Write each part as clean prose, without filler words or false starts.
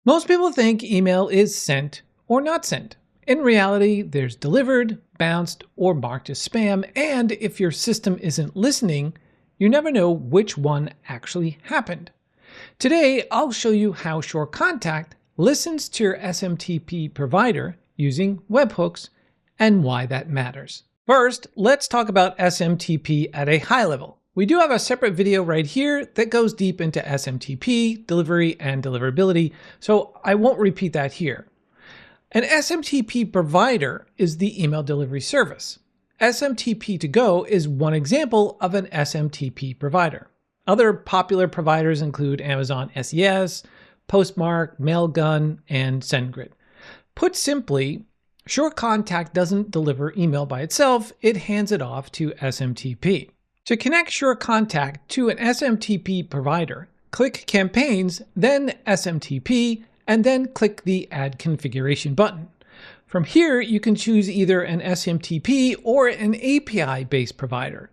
Most people think email is sent or not sent. In reality, there's delivered, bounced, or marked as spam, and if your system isn't listening, you never know which one actually happened. Today, I'll show you how SureContact listens to your SMTP provider using webhooks and why that matters. First, let's talk about SMTP at a high level. We do have a separate video right here that goes deep into SMTP, delivery, and deliverability, so I won't repeat that here. An SMTP provider is the email delivery service. SMTP to go is one example of an SMTP provider. Other popular providers include Amazon SES, Postmark, Mailgun, and SendGrid. Put simply, SureContact doesn't deliver email by itself, it hands it off to SMTP. To connect SureContact to an SMTP provider, click Campaigns, then SMTP, and then click the Add Configuration button. From here, you can choose either an SMTP or an API-based provider.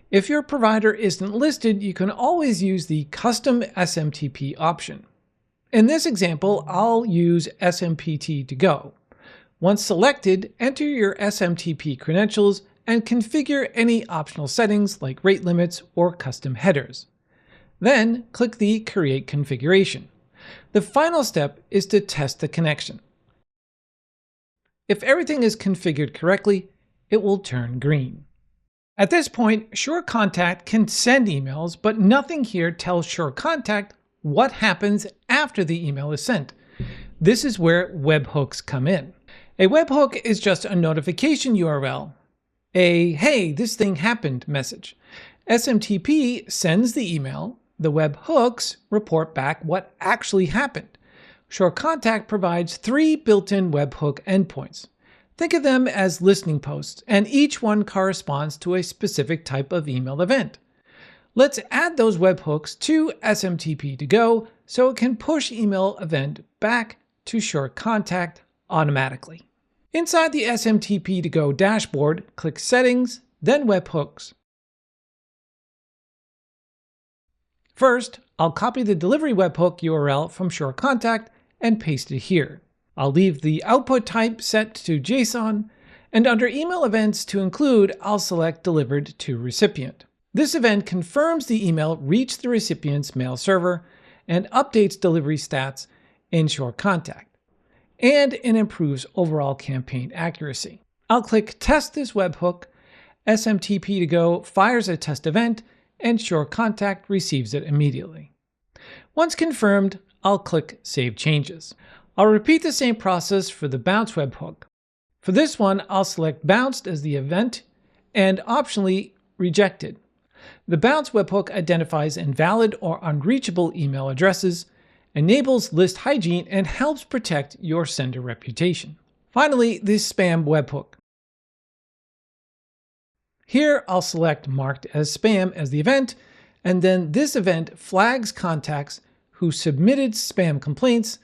If your provider isn't listed, you can always use the Custom SMTP option. In this example, I'll use SMPT to go. Once selected, enter your SMTP credentials and configure any optional settings like rate limits or custom headers. Then click the Create Configuration. The final step is to test the connection. If everything is configured correctly, it will turn green. At this point, SureContact can send emails, but nothing here tells SureContact what happens after the email is sent. This is where webhooks come in. A webhook is just a notification URL, a "hey, this thing happened" message. SMTP sends the email, the webhooks report back what actually happened. SureContact provides 3 built-in webhook endpoints. Think of them as listening posts, and each one corresponds to a specific type of email event. Let's add those webhooks to SMTP to go so it can push email event back to SureContact automatically. Inside the SMTP to go dashboard, click Settings, then Webhooks. First, I'll copy the delivery webhook URL from SureContact and paste it here. I'll leave the output type set to JSON, and under Email Events to include, I'll select Delivered to Recipient. This event confirms the email reached the recipient's mail server and updates delivery stats in SureContact, and it improves overall campaign accuracy. I'll click Test this webhook, SMTP to go fires a test event, and SureContact receives it immediately. Once confirmed, I'll click Save Changes. I'll repeat the same process for the bounce webhook. For this one, I'll select Bounced as the event and optionally Rejected. The bounce webhook identifies invalid or unreachable email addresses, enables list hygiene, and helps protect your sender reputation. Finally, the spam webhook. Here, I'll select Marked as Spam as the event, and then this event flags contacts who submitted spam complaints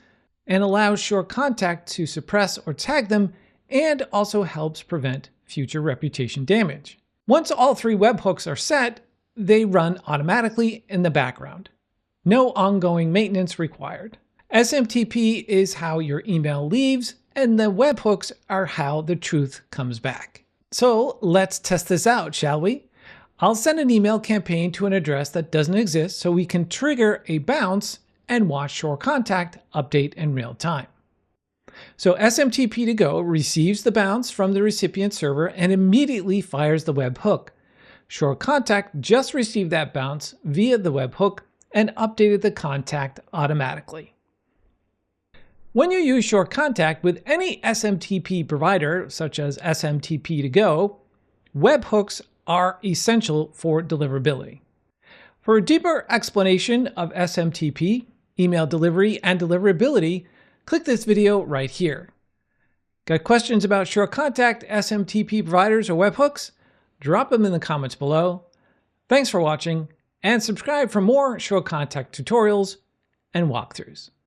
and allows SureContact to suppress or tag them, and also helps prevent future reputation damage. Once all 3 webhooks are set, they run automatically in the background. No ongoing maintenance required. SMTP is how your email leaves, and the webhooks are how the truth comes back. So let's test this out, shall we? I'll send an email campaign to an address that doesn't exist so we can trigger a bounce and watch SureContact update in real time. So SMTP to go receives the bounce from the recipient server and immediately fires the webhook. SureContact just received that bounce via the webhook and updated the contact automatically. When you use SureContact with any SMTP provider, such as SMTP to go, webhooks are essential for deliverability. For a deeper explanation of SMTP, email delivery, and deliverability, click this video right here. Got questions about SureContact, SMTP providers, or webhooks? Drop them in the comments below. Thanks for watching, and subscribe for more SureContact tutorials and walkthroughs.